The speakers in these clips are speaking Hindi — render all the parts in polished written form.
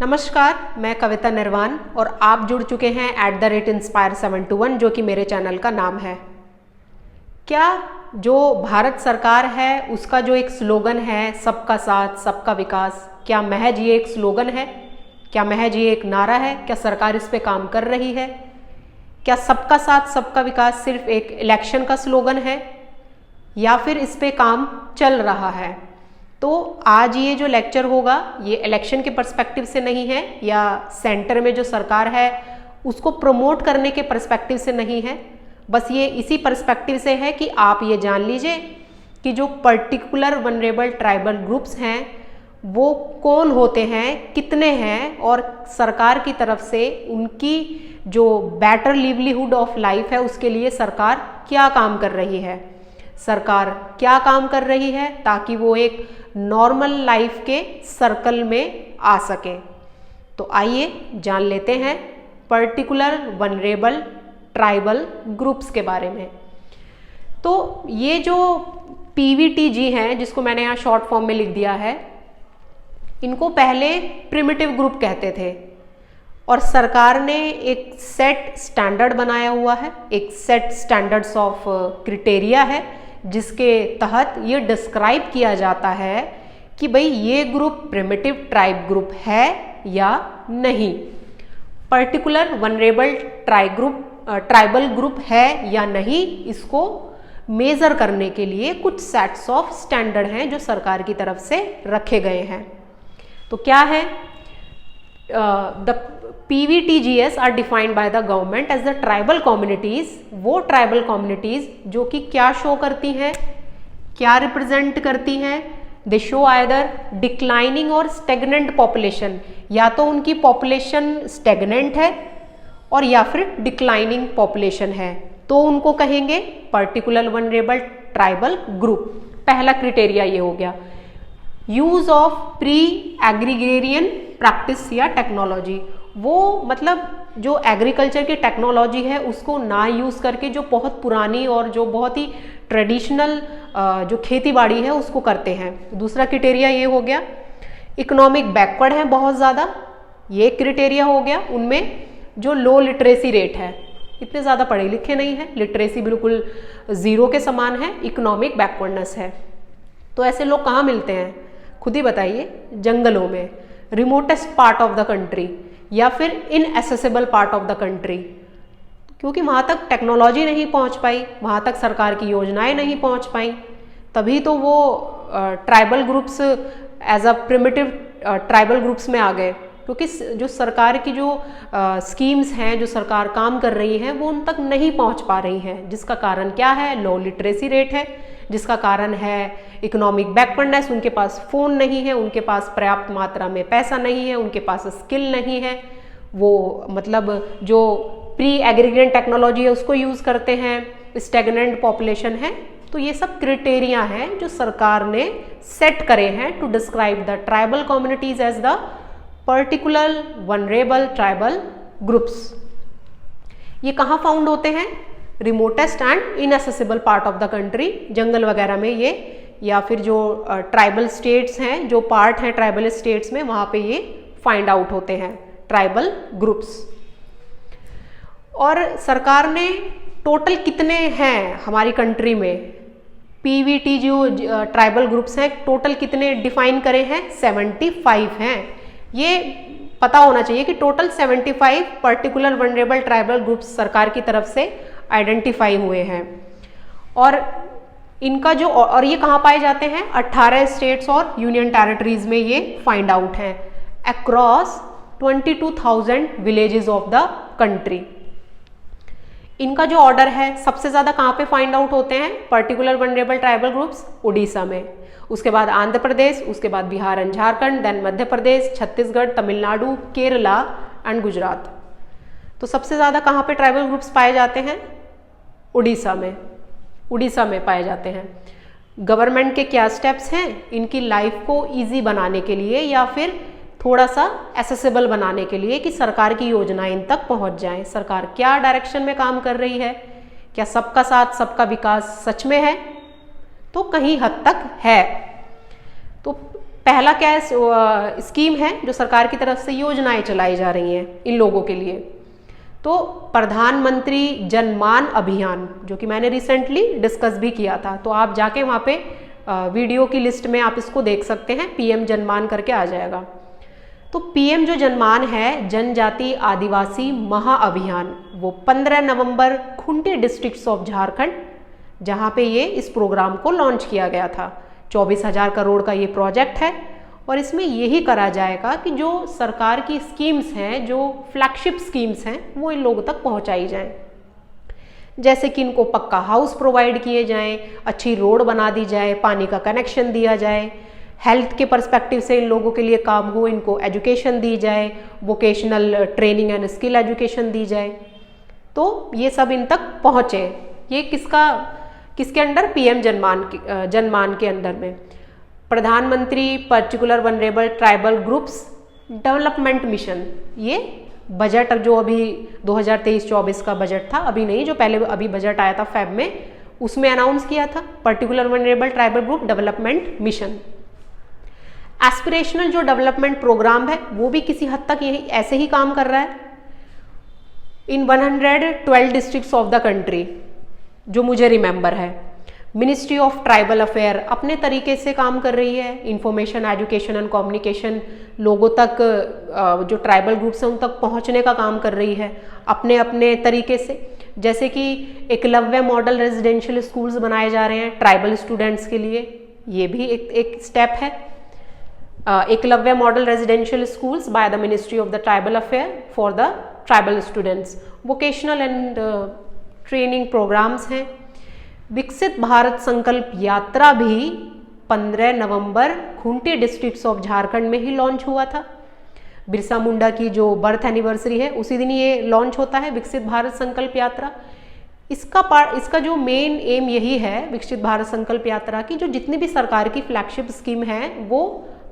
नमस्कार, मैं कविता निर्वाण और आप जुड़ चुके हैं @inspire721 जो कि मेरे चैनल का नाम है। क्या जो भारत सरकार है उसका जो एक स्लोगन है सबका साथ सबका विकास, क्या महज ये एक स्लोगन है? क्या महज ये एक नारा है? क्या सरकार इस पे काम कर रही है? क्या सबका साथ सबका विकास सिर्फ एक इलेक्शन का स्लोगन है या फिर इस पे काम चल रहा है? तो आज ये जो लेक्चर होगा ये इलेक्शन के पर्सपेक्टिव से नहीं है या सेंटर में जो सरकार है उसको प्रमोट करने के पर्सपेक्टिव से नहीं है, बस ये इसी पर्सपेक्टिव से है कि आप ये जान लीजिए कि जो पर्टिकुलर वनरेबल ट्राइबल ग्रुप्स हैं वो कौन होते हैं, कितने हैं और सरकार की तरफ से उनकी जो बेटर लिवलीहुड ऑफ लाइफ है उसके लिए सरकार क्या काम कर रही है, सरकार क्या काम कर रही है ताकि वो एक नॉर्मल लाइफ के सर्कल में आ सके। तो आइए जान लेते हैं पर्टिकुलर वनरेबल ट्राइबल ग्रुप्स के बारे में। तो ये जो PVTG हैं जिसको मैंने यहाँ शॉर्ट फॉर्म में लिख दिया है, इनको पहले प्रिमिटिव ग्रुप कहते थे और सरकार ने एक सेट स्टैंडर्ड बनाया हुआ है, एक सेट स्टैंडर्ड्स ऑफ क्राइटेरिया है जिसके तहत ये डिस्क्राइब किया जाता है कि भाई ये ग्रुप प्रिमिटिव ट्राइब ग्रुप है या नहीं, पर्टिकुलर वनरेबल ट्राइबल ग्रुप है या नहीं, इसको मेजर करने के लिए कुछ सेट्स ऑफ स्टैंडर्ड हैं जो सरकार की तरफ से रखे गए हैं। तो क्या है? The PVTGs are defined by the government as the tribal communities. वो ट्राइबल कम्युनिटीज जो कि क्या शो करती हैं, क्या रिप्रेजेंट करती हैं? दे शो आइदर डिक्लाइनिंग और स्टेगनेंट पॉपुलेशन, या तो उनकी पॉपुलेशन स्टेगनेंट है और या फिर डिक्लाइनिंग पॉपुलेशन है, तो उनको कहेंगे पर्टिकुलर वनरेबल ट्राइबल ग्रुप। पहला क्राइटेरिया ये हो गया। Use of pre agrarian practice या टेक्नोलॉजी, वो मतलब जो एग्रीकल्चर की टेक्नोलॉजी है उसको ना यूज़ करके जो बहुत पुरानी और जो बहुत ही ट्रेडिशनल जो खेती बाड़ी है उसको करते हैं। दूसरा क्राइटेरिया ये हो गया। इकोनॉमिक बैकवर्ड है बहुत ज़्यादा, ये क्राइटेरिया हो गया। उनमें जो लो लिटरेसी रेट है, इतने ज़्यादा पढ़े लिखे नहीं है, लिटरेसी बिल्कुल ज़ीरो के समान है, इकोनॉमिक बैकवर्डनेस है। तो ऐसे लोग कहाँ मिलते हैं, खुद ही बताइए? जंगलों में, remotest part of the country या फिर इनएसेसिबल पार्ट ऑफ द कंट्री, क्योंकि वहाँ तक टेक्नोलॉजी नहीं पहुँच पाई, वहाँ तक सरकार की योजनाएं नहीं पहुँच पाई, तभी तो वो tribal groups as a primitive tribal groups में आ गए। क्योंकि जो सरकार की जो स्कीम्स हैं, जो सरकार काम कर रही है वो उन तक नहीं पहुँच पा रही हैं, जिसका कारण क्या है? लो लिटरेसी रेट है, जिसका कारण है इकोनॉमिक बैकवर्डनेस। उनके पास फ़ोन नहीं है, उनके पास पर्याप्त मात्रा में पैसा नहीं है, उनके पास स्किल नहीं है, वो मतलब जो प्री एग्रीगेट टेक्नोलॉजी है उसको यूज़ करते हैं, स्टेगनेंट पॉपुलेशन है। तो ये सब क्राइटेरिया हैं जो सरकार ने सेट करे हैं to describe the tribal communities as the particular vulnerable tribal groups. ये कहाँ फाउंड होते हैं? Remotest and inaccessible part of the country, जंगल वगैरह में ये, या फिर जो ट्राइबल स्टेट्स हैं, जो पार्ट हैं ट्राइबल स्टेट्स में, वहाँ पे ये फाइंड आउट होते हैं ट्राइबल ग्रुप्स। और सरकार ने टोटल कितने हैं हमारी कंट्री में PVT जो ट्राइबल ग्रुप्स हैं, टोटल कितने डिफाइन करे हैं? 75 हैं। ये पता होना चाहिए कि total 75 particular vulnerable tribal groups सरकार की तरफ से आइडेंटिफाई हुए हैं। और इनका जो, और ये कहाँ पाए जाते हैं? 18 स्टेट्स और यूनियन टेरिटरीज में ये फाइंड आउट हैं across 22,000 villages of the country. इनका जो ऑर्डर है, सबसे ज़्यादा कहाँ पे फाइंड आउट होते हैं particular vulnerable tribal groups? Orissa में, उसके बाद आंध्र प्रदेश, उसके बाद Bihar and Jharkhand, then Madhya Pradesh, Chhattisgarh, Tamil Nadu, Kerala and Gujarat. तो सबसे ज़्यादा कहाँ पे ट्राइबल ग्रुप्स पाए जाते हैं? उड़ीसा में, उड़ीसा में पाए जाते हैं। गवर्नमेंट के क्या स्टेप्स हैं इनकी लाइफ को ईजी बनाने के लिए या फिर थोड़ा सा एसेसिबल बनाने के लिए कि सरकार की योजनाएं इन तक पहुंच जाएं? सरकार क्या डायरेक्शन में काम कर रही है? क्या सबका साथ सबका विकास सच में है? तो कहीं हद तक है। तो पहला क्या स्कीम है जो सरकार की तरफ से योजनाएं चलाई जा रही हैं इन लोगों के लिए, तो प्रधानमंत्री जनमान अभियान, जो कि मैंने रिसेंटली डिस्कस भी किया था, तो आप जाके वहाँ पे वीडियो की लिस्ट में आप इसको देख सकते हैं, पीएम जनमान करके आ जाएगा। तो पीएम जो जनमान है, जनजाति आदिवासी महाअभियान, वो 15 नवंबर खूंटी डिस्ट्रिक्ट ऑफ झारखंड, जहाँ पे ये इस प्रोग्राम को लॉन्च किया गया था। 24,000 करोड़ का ये प्रोजेक्ट है और इसमें यही करा जाएगा कि जो सरकार की स्कीम्स हैं, जो फ्लैगशिप स्कीम्स हैं, वो इन लोगों तक पहुंचाई जाएं। जैसे कि इनको पक्का हाउस प्रोवाइड किए जाएं, अच्छी रोड बना दी जाए, पानी का कनेक्शन दिया जाए, हेल्थ के पर्सपेक्टिव से इन लोगों के लिए काम हो, इनको एजुकेशन दी जाए, vocational training and skill education दी जाए, तो ये सब इन तक पहुँचे। ये किसके अंडर? पीएम जनमान के अंडर में। प्रधानमंत्री particular vulnerable tribal groups development mission, ये बजट जो अभी 2023-24 का बजट था, अभी नहीं, जो पहले अभी बजट आया था फेब में, उसमें अनाउंस किया था particular vulnerable tribal group development mission. Aspirational जो डेवलपमेंट प्रोग्राम है वो भी किसी हद तक यही ऐसे ही काम कर रहा है इन 112 डिस्ट्रिक्ट्स ऑफ द कंट्री, जो मुझे रिमेंबर है। मिनिस्ट्री ऑफ ट्राइबल अफेयर अपने तरीके से काम कर रही है, इंफॉर्मेशन एजुकेशन एंड कम्युनिकेशन लोगों तक, जो ट्राइबल ग्रुप्स हैं उन तक पहुंचने का काम कर रही है अपने अपने तरीके से। जैसे कि एकलव्य मॉडल रेजिडेंशियल स्कूल्स बनाए जा रहे हैं ट्राइबल स्टूडेंट्स के लिए, ये भी एक स्टेप है। Eklavya model residential schools by the ministry of the tribal affair for the tribal students. Vocational and training programs हैं। विकसित भारत संकल्प यात्रा भी 15 नवंबर खूंटी डिस्ट्रिक्ट ऑफ झारखंड में ही लॉन्च हुआ था। बिरसा मुंडा की जो बर्थ एनिवर्सरी है उसी दिन ये लॉन्च होता है, विकसित भारत संकल्प यात्रा। इसका जो मेन एम यही है विकसित भारत संकल्प यात्रा की, जो जितनी भी सरकार की फ्लैगशिप स्कीम है वो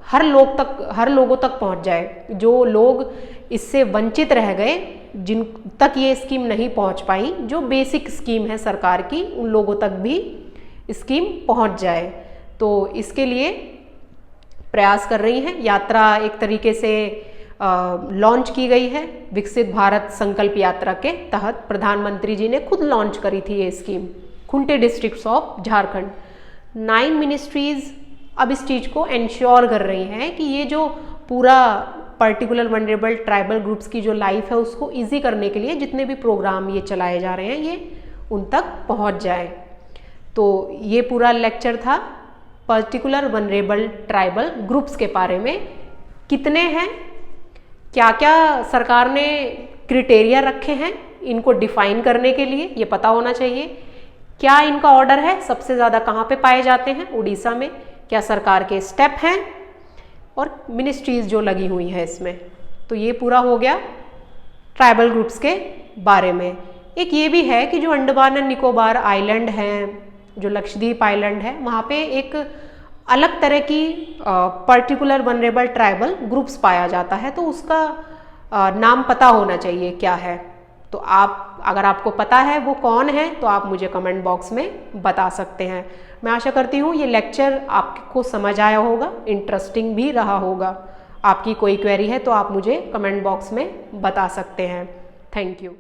हर लोगों तक पहुंच जाए। जो लोग इससे वंचित रह गए, जिन तक ये स्कीम नहीं पहुंच पाई, जो बेसिक स्कीम है सरकार की, उन लोगों तक भी स्कीम पहुंच जाए, तो इसके लिए प्रयास कर रही हैं। यात्रा एक तरीके से लॉन्च की गई है विकसित भारत संकल्प यात्रा के तहत। प्रधानमंत्री जी ने खुद लॉन्च करी थी ये scheme Khunti district of Jharkhand. 9 ministries अब इस चीज़ को इंश्योर कर रही हैं कि ये जो पूरा पर्टिकुलर वनरेबल ट्राइबल ग्रुप्स की जो लाइफ है उसको इजी करने के लिए जितने भी प्रोग्राम ये चलाए जा रहे हैं ये उन तक पहुंच जाए। तो ये पूरा लेक्चर था पर्टिकुलर वनरेबल ट्राइबल ग्रुप्स के बारे में। कितने हैं, क्या क्या सरकार ने क्राइटेरिया रखे हैं इनको डिफाइन करने के लिए, ये पता होना चाहिए। क्या इनका ऑर्डर है, सबसे ज़्यादा कहाँ पे पाए जाते हैं, उड़ीसा में। क्या सरकार के स्टेप हैं और मिनिस्ट्रीज जो लगी हुई है इसमें। तो ये पूरा हो गया ट्राइबल ग्रुप्स के बारे में। एक ये भी है कि जो अंडमान एंड निकोबार आइलैंड हैं, जो लक्षद्वीप आइलैंड है, वहाँ पे एक अलग तरह की पर्टिकुलर वनरेबल ट्राइबल ग्रुप्स पाया जाता है, तो उसका नाम पता होना चाहिए क्या है। तो अगर आपको पता है वो कौन है तो आप मुझे कमेंट बॉक्स में बता सकते हैं। मैं आशा करती हूँ ये लेक्चर आपको समझ आया होगा, इंटरेस्टिंग भी रहा होगा। आपकी कोई क्वेरी है तो आप मुझे कमेंट बॉक्स में बता सकते हैं। Thank you.